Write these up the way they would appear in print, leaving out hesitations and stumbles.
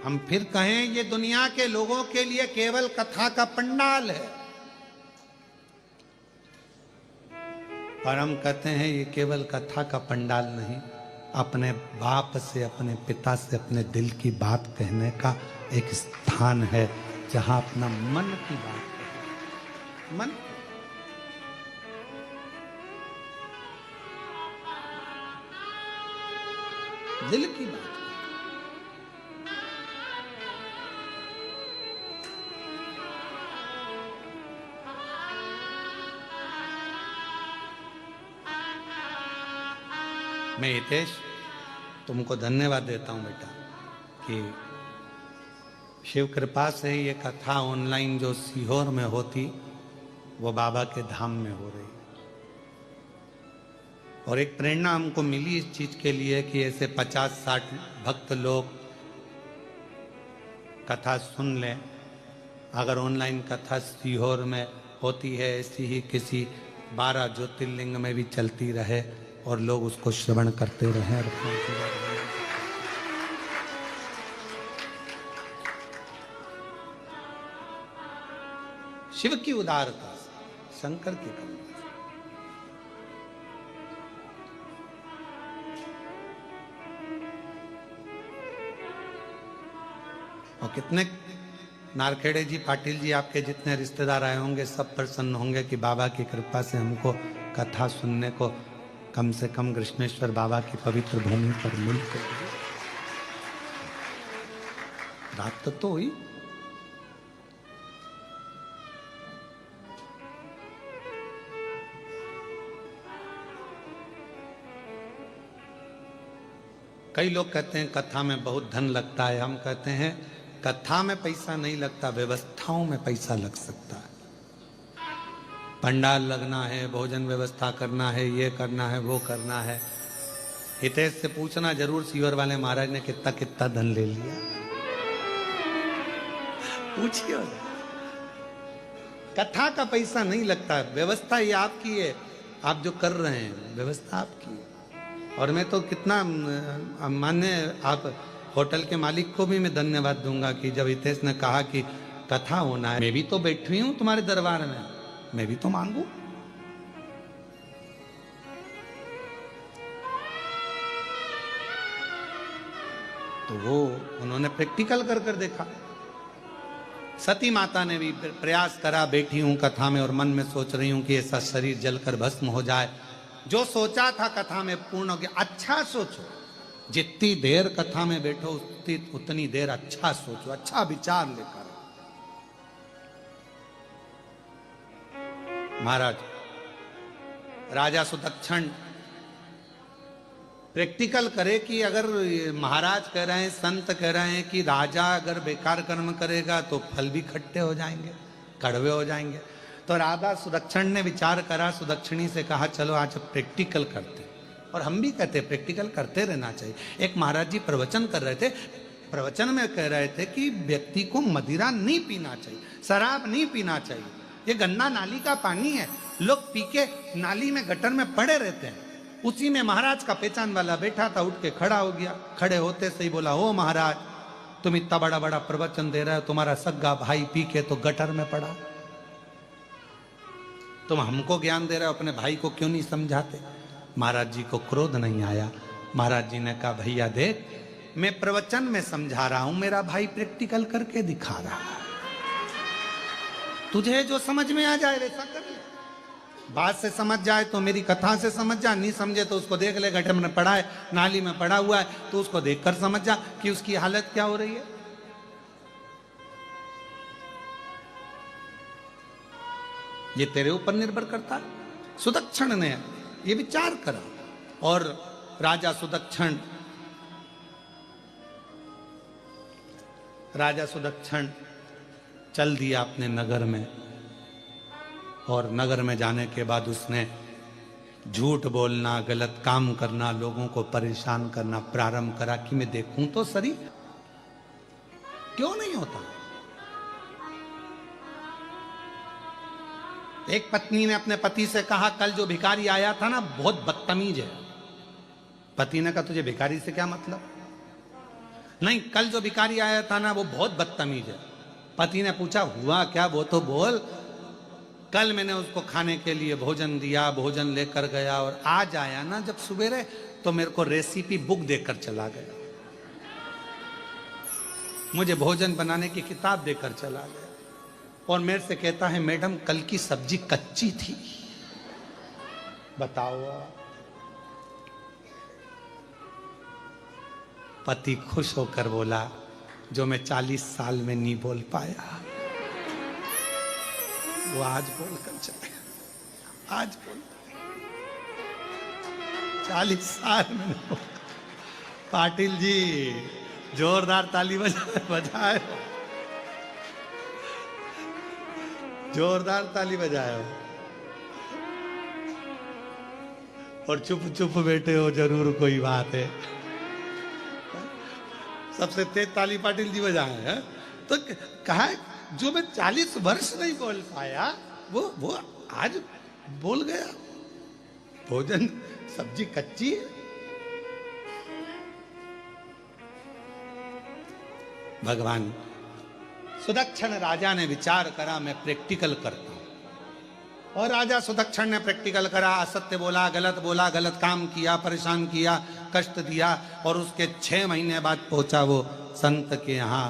हम फिर कहें ये दुनिया के लोगों के लिए केवल कथा का पंडाल है, और हम कहते हैं ये केवल कथा का पंडाल नहीं, अपने बाप से, अपने पिता से, अपने दिल की बात कहने का एक स्थान है, जहां अपना मन की बात कहे। मन, दिल की बात। मैं हितेश तुमको धन्यवाद देता हूं बेटा कि शिव कृपा से ये कथा ऑनलाइन जो सीहोर में होती वो बाबा के धाम में हो रही, और एक प्रेरणा हमको मिली इस चीज के लिए कि ऐसे 50-60 भक्त लोग कथा सुन लें। अगर ऑनलाइन कथा सीहोर में होती है, ऐसी ही किसी 12 ज्योतिर्लिंग में भी चलती रहे और लोग उसको श्रवण करते रहे। शिव की उदारता से, शंकर की करुणा से। और कितने नारखेड़े जी, पाटिल जी, आपके जितने रिश्तेदार आए होंगे सब प्रसन्न होंगे कि बाबा की कृपा से हमको कथा सुनने को कम से कम कृष्णेश्वर बाबा की पवित्र भूमि पर मिलकर। रात तो हुई। कई लोग कहते हैं कथा में बहुत धन लगता है। हम कहते हैं कथा में पैसा नहीं लगता, व्यवस्थाओं में पैसा लग सकता है। पंडाल लगना है, भोजन व्यवस्था करना है, ये करना है, वो करना है। हितेश से पूछना जरूर सीवर वाले महाराज ने कितना कितना धन ले लिया, पूछिए। कथा का पैसा नहीं लगता, व्यवस्था ये आपकी है, आप जो कर रहे हैं व्यवस्था आपकी है। और मैं तो कितना मान्य, आप होटल के मालिक को भी मैं धन्यवाद दूंगा कि जब हितेश ने कहा कि कथा होना है, मैं भी तो बैठी हूं तुम्हारे दरबार में, मैं भी तो मांगू। तो वो उन्होंने प्रैक्टिकल कर कर देखा। सती माता ने भी प्रयास करा, बैठी हूं कथा में और मन में सोच रही हूं कि ऐसा शरीर जलकर भस्म हो जाए। जो सोचा था कथा में पूर्ण हो गया। अच्छा सोचो, जितनी देर कथा में बैठो उतनी देर अच्छा सोचो, अच्छा विचार लेकर। महाराज राजा सुदक्षण प्रैक्टिकल करे कि अगर महाराज कह रहे हैं, संत कह रहे हैं कि राजा अगर बेकार कर्म करेगा तो फल भी खट्टे हो जाएंगे, कड़वे हो जाएंगे। तो राजा सुदक्षण ने विचार करा, सुदक्षिणी से कहा चलो आज प्रैक्टिकल करते। और हम भी कहते प्रैक्टिकल करते रहना चाहिए। एक महाराज जी प्रवचन कर रहे थे, प्रवचन में कह रहे थे कि व्यक्ति को मदिरा नहीं पीना चाहिए, शराब नहीं पीना चाहिए, ये गंदा नाली का पानी है, लोग पी के नाली में गटर में पड़े रहते हैं। उसी में महाराज का पहचान वाला बैठा था, उठ के खड़ा हो गया। खड़े होते से ही बोला, ओ महाराज तुम इतना बड़ा बड़ा प्रवचन दे रहे हो, तुम्हारा सग्गा भाई पी के तो गटर में पड़ा, तुम हमको ज्ञान दे रहे हो, अपने भाई को क्यों नहीं समझाते। महाराज जी को क्रोध नहीं आया। महाराज जी ने कहा भैया देख, मैं प्रवचन में समझा रहा हूं, मेरा भाई प्रैक्टिकल करके दिखा रहा है, तुझे जो समझ में आ जाए वैसा कर ले। बात से समझ जाए तो मेरी कथा से समझ जा, नहीं समझे तो उसको देख ले, गटर में पड़ा है, नाली में पड़ा हुआ है, तो उसको देखकर समझ जा कि उसकी हालत क्या हो रही है। ये तेरे ऊपर निर्भर करता है। सुदक्षण ने ये विचार करा और राजा सुदक्षण चल दिया अपने नगर में। और नगर में जाने के बाद उसने झूठ बोलना, गलत काम करना, लोगों को परेशान करना प्रारंभ करा कि मैं देखूं तो सही क्यों नहीं होता। एक पत्नी ने अपने पति से कहा कल जो भिखारी आया था ना बहुत बदतमीज है। पति ने कहा तुझे भिखारी से क्या मतलब। नहीं, कल जो भिखारी आया था ना वो बहुत बदतमीज है। पति ने पूछा हुआ क्या, वो तो बोल। कल मैंने उसको खाने के लिए भोजन दिया, भोजन लेकर गया, और आज आया ना जब सवेरे तो मेरे को रेसिपी बुक देकर चला गया, मुझे भोजन बनाने की किताब देकर चला गया, और मेरे से कहता है मैडम कल की सब्जी कच्ची थी। बताओ। पति खुश होकर बोला जो मैं 40 साल में नहीं बोल पाया वो आज बोलकर चले, आज बोल 40 साल में। पाटिल जी जोरदार ताली बजाए, जोरदार ताली बजाए। और चुप चुप बैठे हो, जरूर कोई बात है। सबसे तेज ताली पाटिल जी बजाए हैं। तो कहा जो मैं 40 वर्ष नहीं बोल पाया वो आज बोल गया। भोजन सब्जी कच्ची है। भगवान सुदक्षण राजा ने विचार करा मैं प्रैक्टिकल करता हूं, और राजा सुदक्षण ने प्रैक्टिकल करा, असत्य बोला, गलत काम किया, परेशान किया, कष्ट दिया, और उसके 6 महीने बाद पहुंचा वो संत के यहाँ।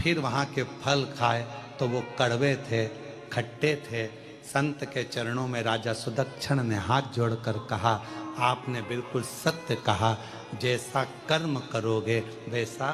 फिर वहां के फल खाए तो वो कड़वे थे, खट्टे थे। संत के चरणों में राजा सुदक्षण ने हाथ जोड़कर कहा आपने बिल्कुल सत्य कहा, जैसा कर्म करोगे वैसा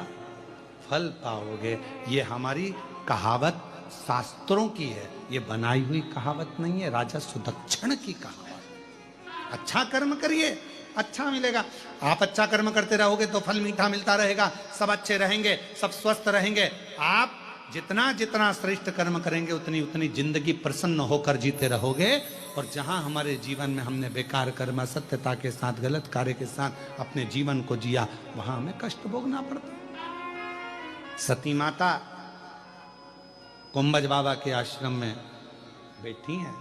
फल पाओगे। ये हमारी कहावत शास्त्रों की है, ये बनाई हुई कहावत नहीं है, राजा सुदक्षण की कहावत। अच्छा कर्म करिए, अच्छा मिलेगा। आप अच्छा कर्म करते रहोगे तो फल मीठा मिलता रहेगा, सब अच्छे रहेंगे, सब स्वस्थ रहेंगे। आप जितना जितना श्रेष्ठ कर्म करेंगे उतनी उतनी जिंदगी प्रसन्न होकर जीते रहोगे। और जहां हमारे जीवन में हमने बेकार कर्म, असत्यता के साथ, गलत कार्य के साथ अपने जीवन को जिया, वहां हमें कष्ट भोगना पड़ता। सती माता कुंभज बाबा के आश्रम में बैठी हैं,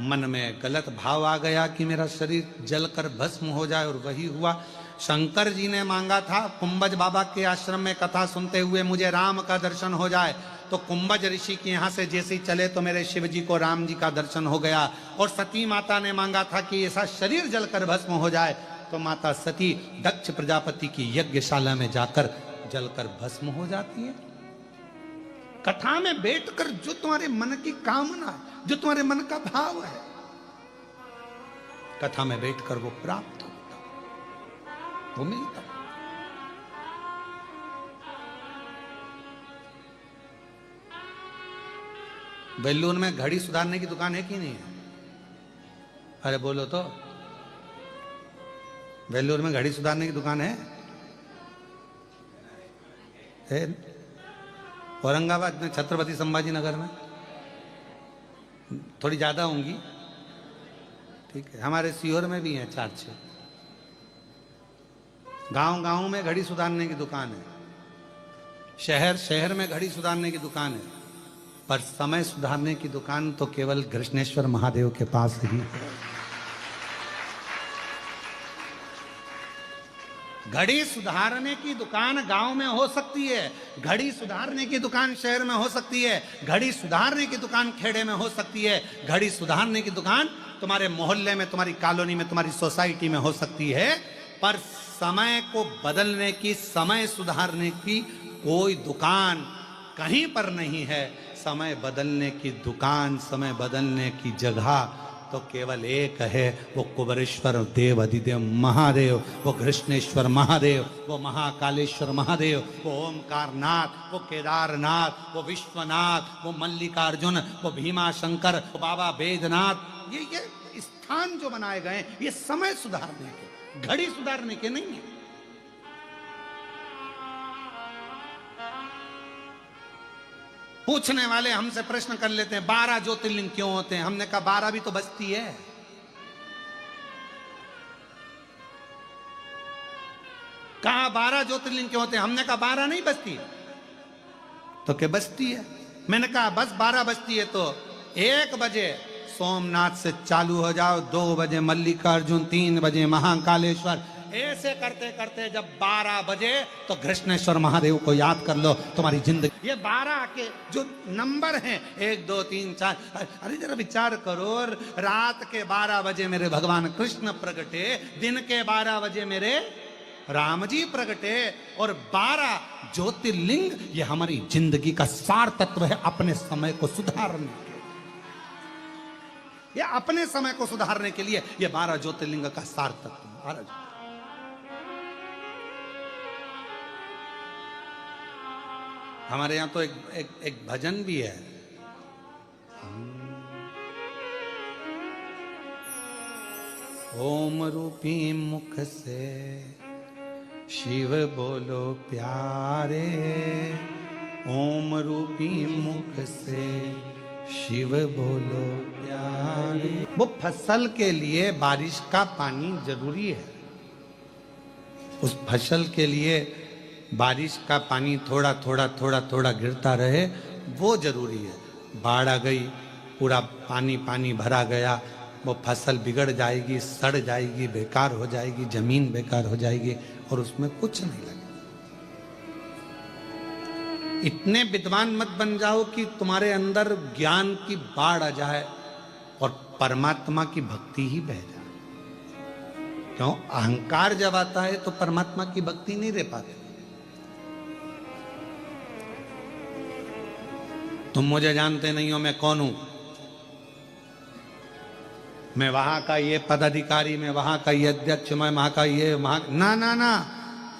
मन में गलत भाव आ गया कि मेरा शरीर जलकर भस्म हो जाए, और वही हुआ। शंकर जी ने मांगा था कुंभज बाबा के आश्रम में कथा सुनते हुए मुझे राम का दर्शन हो जाए, तो कुंभज ऋषि के यहाँ से जैसे ही चले तो मेरे शिव जी को राम जी का दर्शन हो गया। और सती माता ने मांगा था कि ऐसा शरीर जलकर भस्म हो जाए, तो माता सती दक्ष प्रजापति की यज्ञशाला में जाकर जलकर भस्म हो जाती है। कथा में बैठकर जो तुम्हारे मन की कामना है, जो तुम्हारे मन का भाव है, कथा में बैठकर वो प्राप्त होता, वो मिलता। बेलूर में घड़ी सुधारने की दुकान है कि नहीं है? अरे बोलो तो। बेलूर में घड़ी सुधारने की दुकान है? औरंगाबाद में, छत्रपति संभाजी नगर में थोड़ी ज्यादा होंगी, ठीक है। हमारे सीहोर में भी हैं 4-6। गांव में घड़ी सुधारने की दुकान है, शहर में घड़ी सुधारने की दुकान है, पर समय सुधारने की दुकान तो केवल कृष्णेश्वर महादेव के पास ही है। घड़ी सुधारने की दुकान गांव में हो सकती है, घड़ी सुधारने की दुकान शहर में हो सकती है, घड़ी सुधारने की दुकान खेड़े में हो सकती है, घड़ी सुधारने की दुकान तुम्हारे मोहल्ले में, तुम्हारी कॉलोनी में, तुम्हारी सोसाइटी में हो सकती है, पर समय को बदलने की, समय सुधारने की कोई दुकान कहीं पर नहीं है। समय बदलने की दुकान, समय बदलने की जगह तो केवल एक है, वो कुबरेश्वर देव अधिदेव महादेव, वो कृष्णेश्वर महादेव, वो महाकालेश्वर महादेव, वो ओमकारनाथ, वो केदारनाथ, वो विश्वनाथ, वो मल्लिकार्जुन, वो भीमा शंकर, वो बाबा बैजनाथ। ये स्थान जो बनाए गए ये समय सुधारने के, घड़ी सुधारने के नहीं है। पूछने वाले हमसे प्रश्न कर लेते हैं 12 ज्योतिर्लिंग क्यों होते हैं? हमने कहा 12 भी तो बस्ती है। कहा 12 ज्योतिर्लिंग क्यों होते हैं? हमने कहा 12 नहीं बस्ती, तो क्या बस्ती है? मैंने कहा बस 12 बस्ती है तो 1 बजे सोमनाथ से चालू हो जाओ, 2 बजे मल्लिकार्जुन, 3 बजे महाकालेश्वर, ऐसे करते करते जब 12 बजे तो कृष्णेश्वर महादेव को याद कर लो, तुम्हारी जिंदगी। ये 12 के जो नंबर हैं 1 2 3 4, अरे जरा विचार करो, रात के 12 बजे मेरे भगवान कृष्ण प्रगटे, दिन के 12 बजे मेरे राम जी प्रगटे, और 12 ज्योतिर्लिंग ये हमारी जिंदगी का सार तत्व है अपने समय को सुधारने के, ये अपने समय को सुधारने के लिए ये 12 ज्योतिर्लिंग का सार तत्व। हमारे यहां तो एक भजन भी है, ओम रूपी मुख से शिव बोलो प्यारे, ओम रूपी मुख से शिव बोलो प्यारे। वो फसल के लिए बारिश का पानी जरूरी है, उस फसल के लिए बारिश का पानी थोड़ा थोड़ा थोड़ा थोड़ा गिरता रहे, वो जरूरी है। बाढ़ आ गई, पूरा पानी पानी भरा गया, वो फसल बिगड़ जाएगी, सड़ जाएगी, बेकार हो जाएगी, जमीन बेकार हो जाएगी और उसमें कुछ नहीं लगेगा। इतने विद्वान मत बन जाओ कि तुम्हारे अंदर ज्ञान की बाढ़ आ जाए और परमात्मा की भक्ति ही बह जाए। क्यों? अहंकार जब आता है तो परमात्मा की भक्ति नहीं रह पाती। तुम मुझे जानते नहीं हो, मैं कौन हूं, मैं वहां का ये पदाधिकारी, मैं वहां का ये अध्यक्ष, मैं वहां का ये वहां, ना ना ना,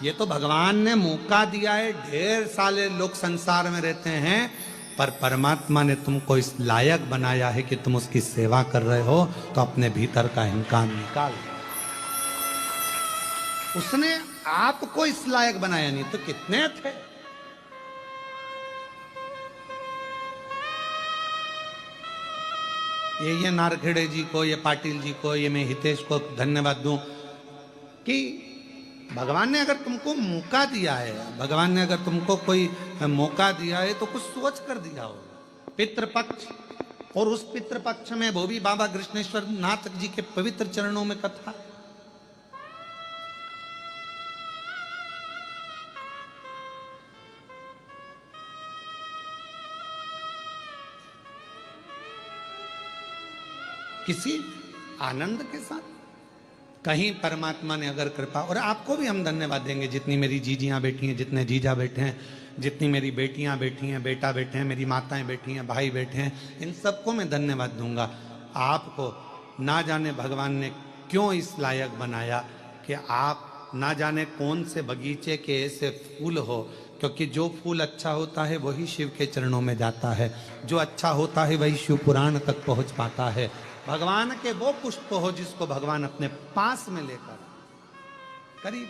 ये तो भगवान ने मौका दिया है। ढेर साले लोग संसार में रहते हैं, पर परमात्मा ने तुमको इस लायक बनाया है कि तुम उसकी सेवा कर रहे हो, तो अपने भीतर का अहंकार निकाल। उसने आपको इस लायक बनाया, नहीं तो कितने थे। ये नारखेड़े जी को, ये पाटिल जी को, ये मैं हितेश को धन्यवाद दूं कि भगवान ने अगर तुमको मौका दिया है, भगवान ने अगर तुमको कोई मौका दिया है तो कुछ सोच कर दिया हो। पितृपक्ष, और उस पितृपक्ष में वो भी बाबा कृष्णेश्वर नाथ जी के पवित्र चरणों में कथा। किसी आनंद के साथ कहीं परमात्मा ने अगर कृपा, और आपको भी हम धन्यवाद देंगे, जितनी मेरी जीजियां बैठी हैं, जितने जीजा बैठे हैं, जितनी मेरी बेटियां बैठी हैं, बेटा बैठे हैं, मेरी माताएं बैठी हैं, भाई बैठे हैं, इन सबको मैं धन्यवाद दूंगा। आपको ना जाने भगवान ने क्यों इस लायक बनाया कि आप ना जाने कौन से बगीचे के ऐसे फूल हो, क्योंकि जो फूल अच्छा होता है वही शिव के चरणों में जाता है, जो अच्छा होता है वही शिव पुराण तक पहुंच पाता है। भगवान के वो पुष्प हो जिसको भगवान अपने पास में लेकर करीब।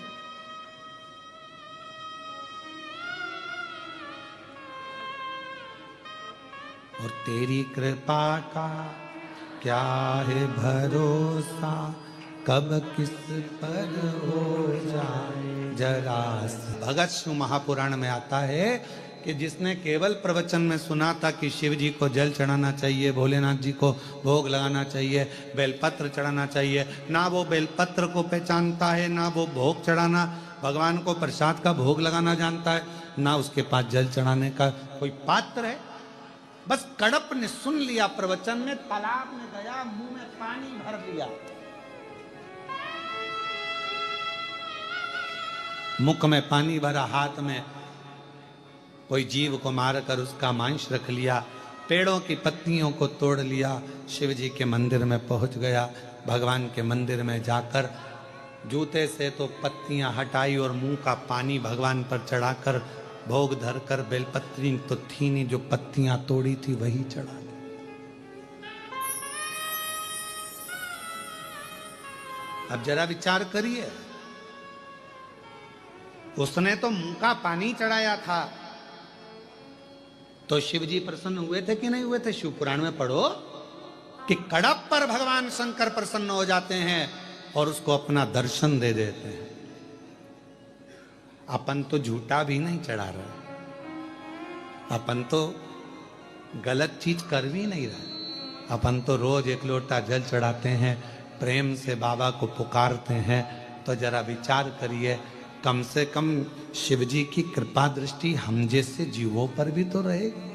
और तेरी कृपा का क्या है भरोसा, कब किस पर हो जाए जरा। भगत शिव महापुराण में आता है कि जिसने केवल प्रवचन में सुना था कि शिव जी को जल चढ़ाना चाहिए, भोलेनाथ जी को भोग लगाना चाहिए, बेलपत्र चढ़ाना चाहिए, ना वो बेलपत्र को पहचानता है, ना वो भोग चढ़ाना, भगवान को प्रसाद का भोग लगाना जानता है, ना उसके पास जल चढ़ाने का कोई पात्र है। बस कड़प ने सुन लिया प्रवचन में, तालाब में गया, मुंह में पानी भर लिया, मुख में पानी भरा, हाथ में कोई जीव को मारकर उसका मांस रख लिया, पेड़ों की पत्तियों को तोड़ लिया, शिव जी के मंदिर में पहुंच गया। भगवान के मंदिर में जाकर जूते से तो पत्तियां हटाई और मुंह का पानी भगवान पर चढ़ाकर भोग धरकर, बेलपत्री तो थी नहीं, जो पत्तियां तोड़ी थी वही चढ़ा दी। अब जरा विचार करिए, उसने तो मुंह का पानी चढ़ाया था, तो शिव जी प्रसन्न हुए थे कि नहीं हुए थे? शिव पुराण में पढ़ो कि कड़प पर भगवान शंकर प्रसन्न हो जाते हैं और उसको अपना दर्शन दे देते हैं। अपन तो झूठा भी नहीं चढ़ा रहे, अपन तो गलत चीज कर भी नहीं रहे, अपन तो रोज एक लोटा जल चढ़ाते हैं, प्रेम से बाबा को पुकारते हैं, तो जरा विचार करिए, कम से कम शिव जी की कृपा दृष्टि हम जैसे जीवों पर भी तो रहेगी।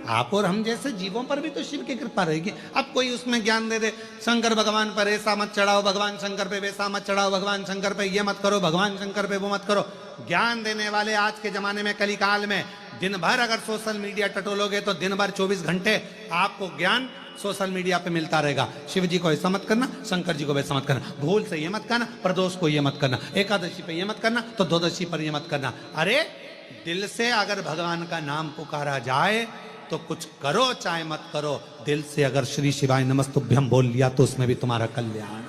आप और हम जैसे जीवों पर भी तो शिव की कृपा रहेगी। अब कोई उसमें ज्ञान दे दे, शंकर भगवान पर ऐसा मत चढ़ाओ, भगवान शंकर पे वैसा मत चढ़ाओ, भगवान शंकर पे ये मत करो, भगवान शंकर पे वो मत करो। ज्ञान देने वाले आज के जमाने में, कली काल में, दिन भर अगर सोशल मीडिया टटोलोगे तो दिन भर 24 घंटे आपको ज्ञान सोशल मीडिया पे मिलता रहेगा। शिव जी को ऐसा मत करना, शंकर जी को वैसा मत करना, भूल से ये मत करना, प्रदोष को ये मत करना, एकादशी पे ये मत करना, तो द्वादशी पर ये मत करना। अरे दिल से अगर भगवान का नाम पुकारा जाए तो कुछ करो चाहे मत करो, दिल से अगर श्री शिवाय नमस्तुभ्यम बोल लिया तो उसमें भी तुम्हारा कल्याण।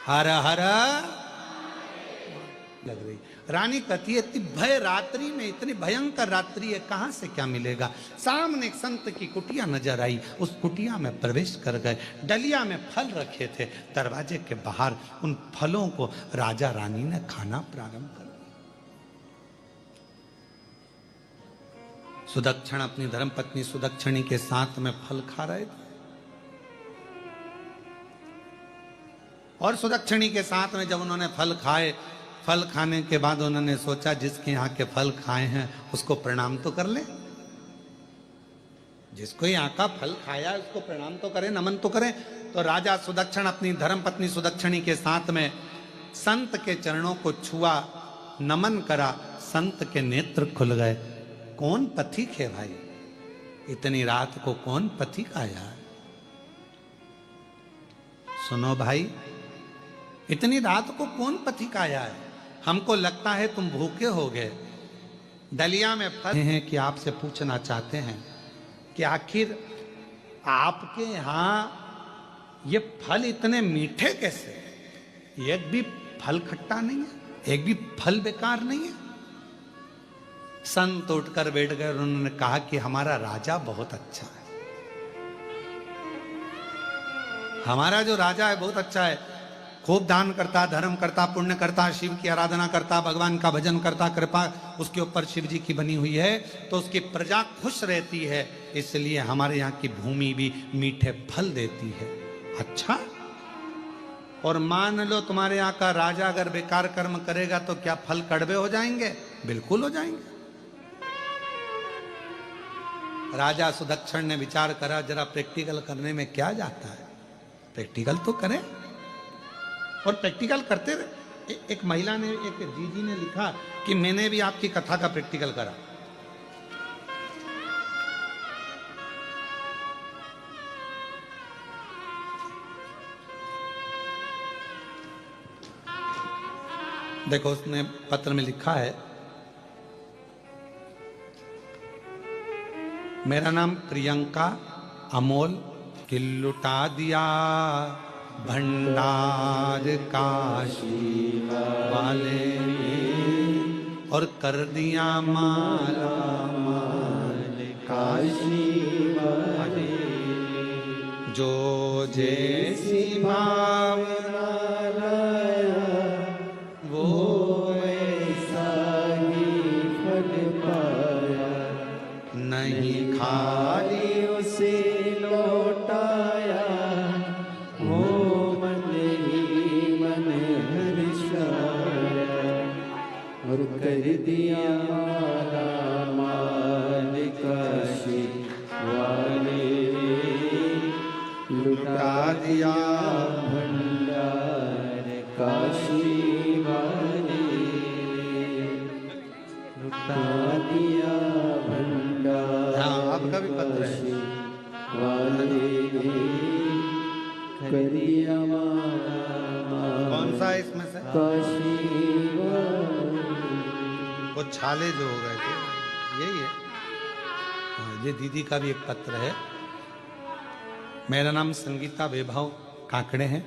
हर हर लग रही रानी कहती है, इतनी भय रात्रि में, इतनी भयंकर रात्रि है, कहां से क्या मिलेगा। सामने एक संत की कुटिया नजर आई, उस कुटिया में प्रवेश कर गए। डलिया में फल रखे थे, दरवाजे के बाहर उन फलों को राजा रानी ने खाना प्रारंभ कर। सुदक्षिण अपनी धर्मपत्नी सुदक्षिणी के साथ में फल खा रहे थे, और सुदक्षिणी के साथ में जब उन्होंने फल खाए, फल खाने के बाद उन्होंने सोचा जिसके यहाँ के फल खाए हैं उसको प्रणाम तो कर ले, जिसको यहाँ का फल खाया उसको प्रणाम तो करें, नमन तो करें। तो राजा सुदक्षिण अपनी धर्मपत्नी सुदक्षिणी के साथ में संत के चरणों को छुआ, नमन करा, संत के नेत्र खुल गए। कौन पथिक है भाई, इतनी रात को कौन पथिक आया? सुनो भाई, इतनी रात को कौन पथिक आया है? हमको लगता है तुम भूखे हो गए। डलिया में फल हैं कि आपसे पूछना चाहते हैं कि आखिर आपके यहां ये फल इतने मीठे कैसे? एक भी फल खट्टा नहीं है, एक भी फल बेकार नहीं है। संत उठकर बैठ गए और उन्होंने कहा कि हमारा राजा बहुत अच्छा है, हमारा जो राजा है बहुत अच्छा है, खूब दान करता, धर्म करता, पुण्य करता, शिव की आराधना करता, भगवान का भजन करता, कृपा उसके ऊपर शिव जी की बनी हुई है, तो उसकी प्रजा खुश रहती है, इसलिए हमारे यहाँ की भूमि भी मीठे फल देती है। अच्छा, और मान लो तुम्हारे यहाँ का राजा अगर बेकार कर्म करेगा तो क्या फल कड़वे हो जाएंगे? बिल्कुल हो जाएंगे। राजा सुदक्षिण ने विचार करा, जरा प्रैक्टिकल करने में क्या जाता है, प्रैक्टिकल तो करें। और प्रैक्टिकल करते रहे। एक महिला ने, एक दीदी ने लिखा कि मैंने भी आपकी कथा का प्रैक्टिकल करा। देखो उसने पत्र में लिखा है, मेरा नाम प्रियंका अमोल, कि लुटा दिया भंडार काशी वाले और कर दिया माला माल काशी वाले, जो जैसी भावना लाया वो ऐसा ही फल पाया, नहीं खाली उसे लौटाया, वो मन ही मन हर्षाया, और कर दिया माला माल काशी वाले, लुटा दिया भंडार काशी वाले, लुटा दिया भंडार। हाँ, आपका भी पत्र है वाले, करिया कौन सा है इसमें से? काशी वो छाले जो हो गए थे, यही है। हाँ, ये दीदी का भी एक पत्र है। मेरा नाम संगीता वैभव काकड़े हैं।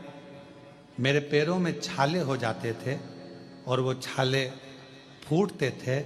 मेरे पैरों में छाले हो जाते थे और वो छाले फूटते थे